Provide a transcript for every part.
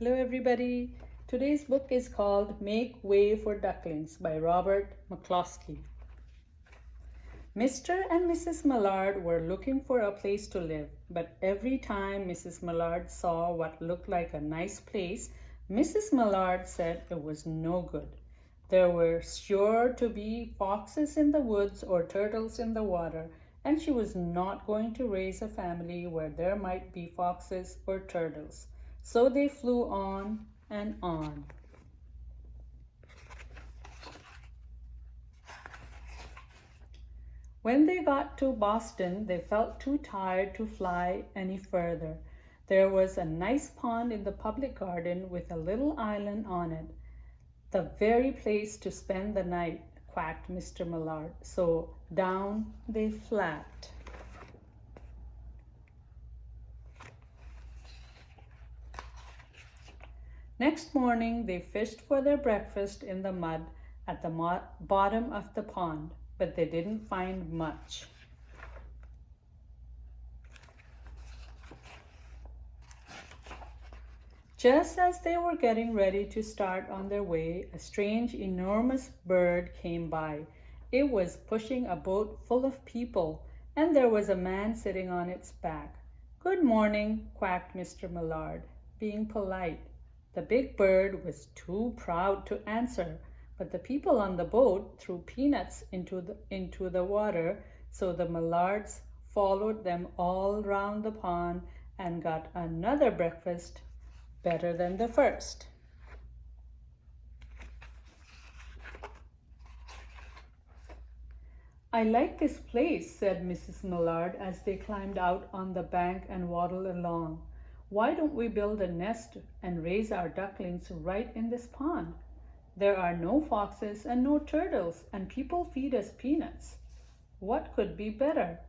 Hello, everybody. Today's book is called Make Way for Ducklings by Robert McCloskey. Mr. and Mrs. Mallard were looking for a place to live, but every time Mrs. Mallard saw what looked like a nice place, Mrs. Mallard said it was no good. There were sure to be foxes in the woods or turtles in the water, and she was not going to raise a family where there might be foxes or turtles. So they flew on and on. When they got to Boston, they felt too tired to fly any further. There was a nice pond in the public garden with a little island on it. The very place to spend the night, quacked Mr. Mallard. So down they flapped. Next morning, they fished for their breakfast in the mud at the bottom of the pond, but they didn't find much. Just as they were getting ready to start on their way, a strange, enormous bird came by. It was pushing a boat full of people, and there was a man sitting on its back. "Good morning," quacked Mr. Mallard, being polite. The big bird was too proud to answer, but the people on the boat threw peanuts into the water, so the Mallards followed them all round the pond and got another breakfast better than the first. "I like this place," said Mrs. Mallard as they climbed out on the bank and waddled along. "Why don't we build a nest and raise our ducklings right in this pond? There are no foxes and no turtles, and people feed us peanuts. What could be better?"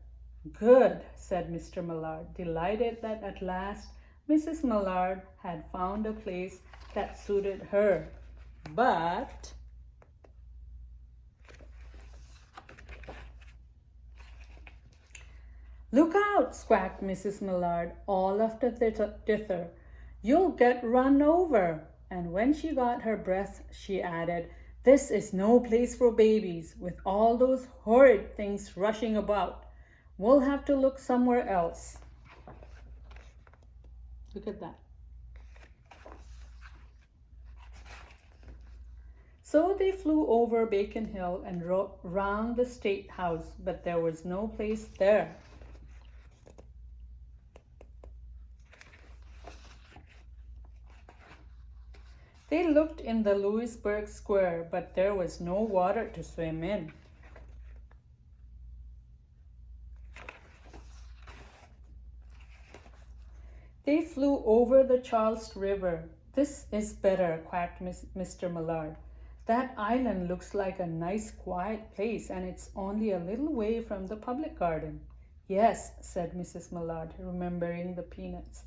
"Good," said Mr. Mallard, delighted that at last Mrs. Mallard had found a place that suited her. But "Look out!" squawked Mrs. Mallard, all after dither. "You'll get run over." And when she got her breath, she added, "This is no place for babies, with all those horrid things rushing about. We'll have to look somewhere else." Look at that. So they flew over Bacon Hill and round the State House, but there was no place there. They looked in the Louisburg Square, but there was no water to swim in. They flew over the Charles River. "This is better," quacked Mr. Mallard. "That island looks like a nice quiet place, and it's only a little way from the public garden." "Yes," said Mrs. Mallard, remembering the peanuts.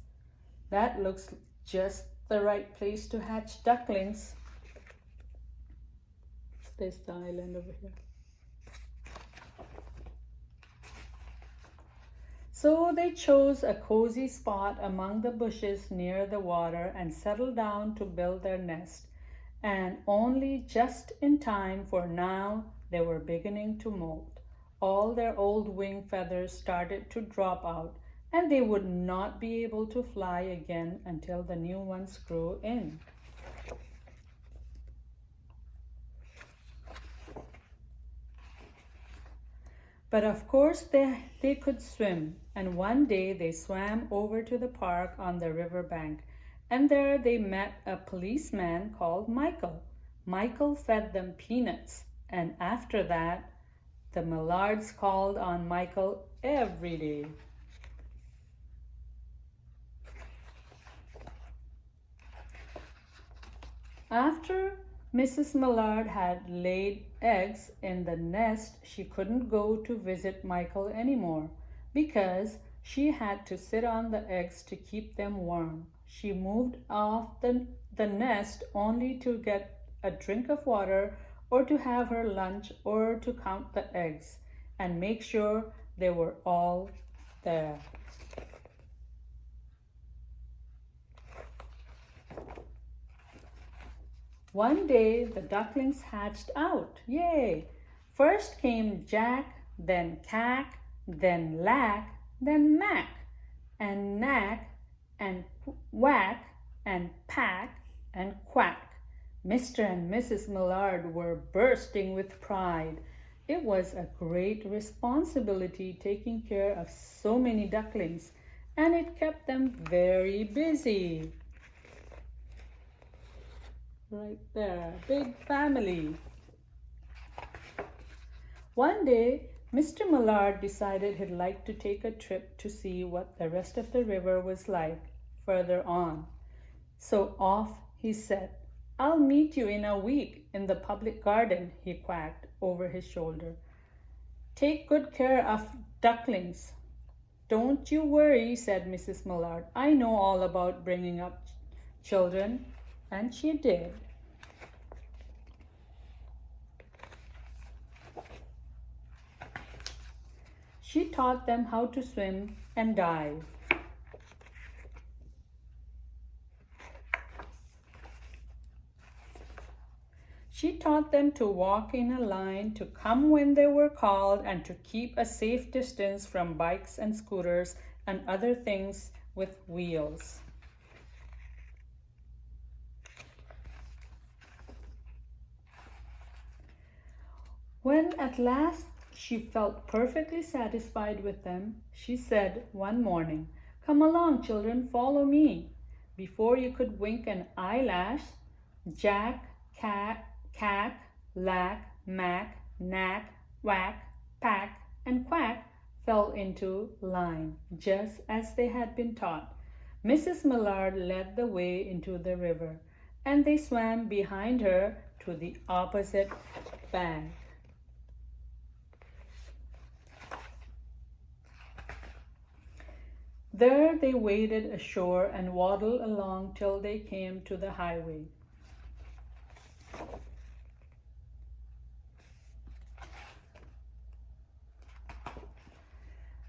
"That looks just the right place to hatch ducklings." There's the island over here. So they chose a cozy spot among the bushes near the water and settled down to build their nest. And only just in time, for now they were beginning to molt. All their old wing feathers started to drop out, and they would not be able to fly again until the new ones grew in. But of course they could swim, and one day they swam over to the park on the river bank, and there they met a policeman called Michael. Michael fed them peanuts, and after that, the Mallards called on Michael every day. After Mrs. Mallard had laid eggs in the nest, she couldn't go to visit Michael anymore because she had to sit on the eggs to keep them warm. She moved off the nest only to get a drink of water or to have her lunch or to count the eggs and make sure they were all there. One day the ducklings hatched out. Yay! First came Jack, then Cack, then Lack, then Mack, and Knack, and Whack, and Pack, and Quack. Mr. and Mrs. Millard were bursting with pride. It was a great responsibility taking care of so many ducklings, and it kept them very busy. Right there, big family. One day, Mr. Millard decided he'd like to take a trip to see what the rest of the river was like further on. So off he set. I'll meet you in a week in the public garden, he quacked over his shoulder. Take good care of ducklings. Don't you worry, said Mrs. Millard. I know all about bringing up children. And she did. She taught them how to swim and dive. She taught them to walk in a line, to come when they were called, and to keep a safe distance from bikes and scooters and other things with wheels. When at last she felt perfectly satisfied with them, she said one morning, "Come along, children, follow me." Before you could wink an eyelash, Jack, Cat, Cack, Lack, Mack, Knack, Whack, Pack, and Quack fell into line, just as they had been taught. Mrs. Millard led the way into the river, and they swam behind her to the opposite bank. There they waded ashore and waddled along till they came to the highway.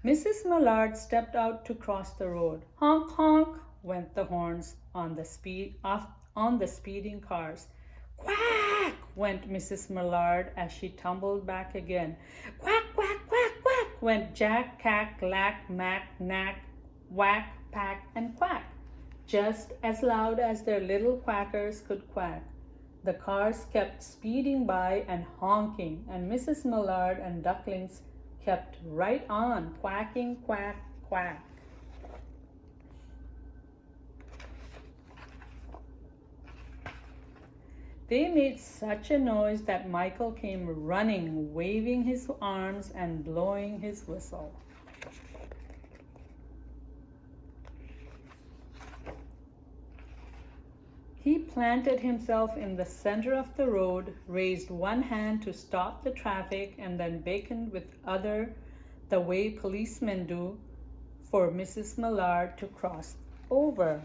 Mrs. Millard stepped out to cross the road. Honk, honk, went the horns on the speeding cars. Quack, went Mrs. Millard as she tumbled back again. Quack, quack, quack, quack, went Jack, Cack, Lack, Mack, Knack, Whack, Pack, and Quack, just as loud as their little quackers could quack. The cars kept speeding by and honking, and Mrs. Millard and Ducklings kept right on quacking, quack, quack. They made such a noise that Michael came running, waving his arms and blowing his whistle. He planted himself in the center of the road, raised one hand to stop the traffic, and then beckoned with other the way policemen do for Mrs. Millard to cross over.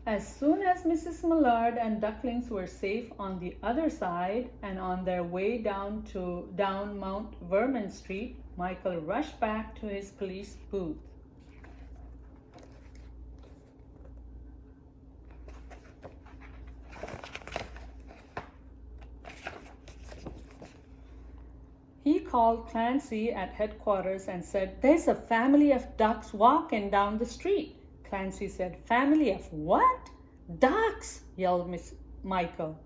As soon as Mrs. Millard and Ducklings were safe on the other side and on their way down Mount Vernon Street, Michael rushed back to his police booth. He called Clancy at headquarters and said, "There's a family of ducks walking down the street." Clancy said, "Family of what?" "Ducks," yelled Michael.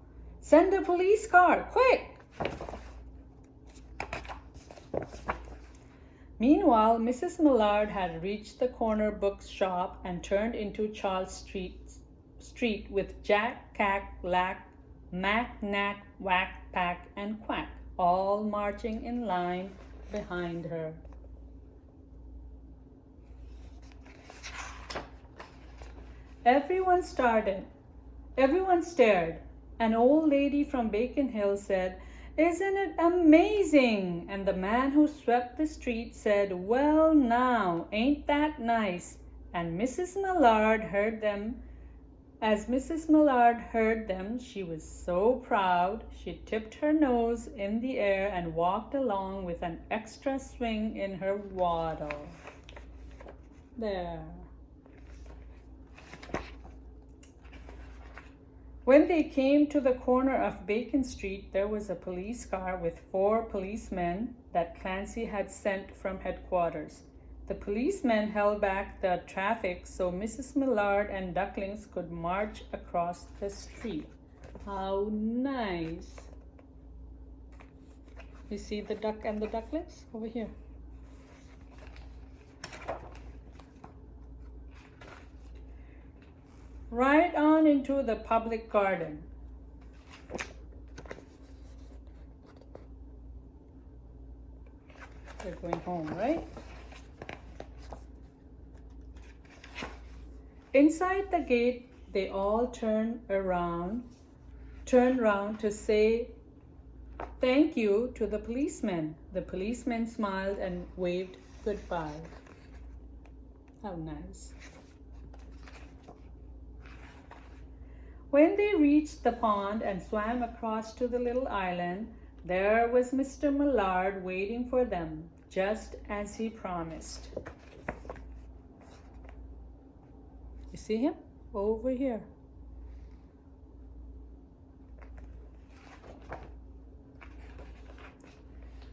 "Send a police car, quick!" Meanwhile, Mrs. Millard had reached the corner bookshop and turned into Charles Street with Jack, Cack, Lack, Mack, Knack, Whack, Pack, and Quack, all marching in line behind her. Everyone stared. An old lady from Bacon Hill said, "Isn't it amazing?" And the man who swept the street said, "Well now, ain't that nice?" And Mrs. Millard heard them. As Mrs. Millard heard them, she was so proud, she tipped her nose in the air and walked along with an extra swing in her waddle. There. When they came to the corner of Bacon Street, there was a police car with 4 policemen that Clancy had sent from headquarters. The policemen held back the traffic so Mrs. Millard and Ducklings could march across the street. How nice! You see the duck and the ducklings over here? Right on into the public garden. They're going home, right? Inside the gate, they all turned round to say thank you to the policemen. The policemen smiled and waved goodbye. How nice. When they reached the pond and swam across to the little island, there was Mr. Millard waiting for them, just as he promised. You see him? Over here.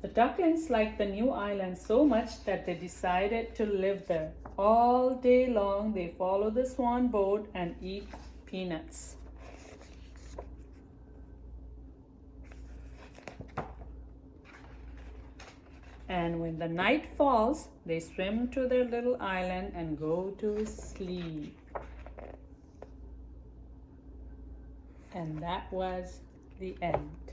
The ducklings liked the new island so much that they decided to live there. All day long they follow the swan boat and eat peanuts. And when the night falls, they swim to their little island and go to sleep. And that was the end.